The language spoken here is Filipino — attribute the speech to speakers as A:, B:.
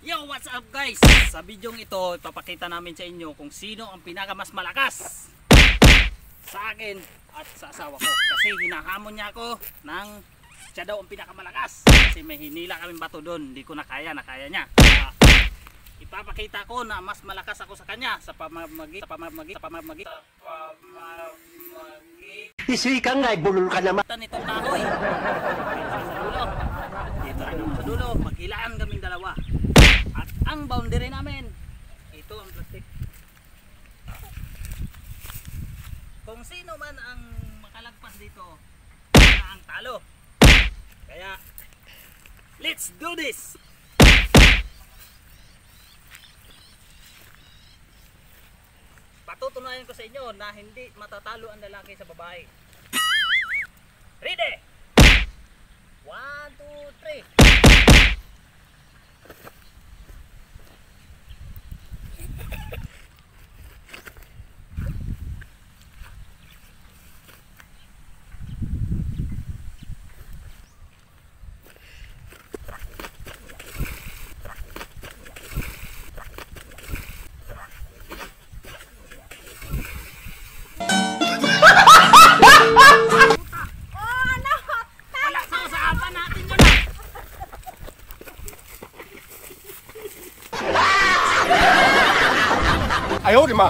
A: Yo, what's up guys? Sa bidyong ito, ipapakita namin sa inyo kung sino ang pinakamas malakas sa akin at sa asawa ko. Kasi hinahamon niya ako ng siya daw ang pinakamalakas. Kasi may hinila kaming bato doon, hindi ko nakaya niya. Ipapakita ko na mas malakas ako sa kanya sa pamamagitan
B: Isuy ka nga, bulol ka naman.
A: nitong kahoy. Dito rin naman sa dulo, maghilaan kaming dalawa. At ang boundary namin, ito ang plastic. Kung sino man ang makalagpas dito, na ang talo. Kaya, let's do this! Patutunayan ko sa inyo na hindi matatalo ang lalaki sa babae. Ready? 1, 2, 3.
B: Ayaw, di ma.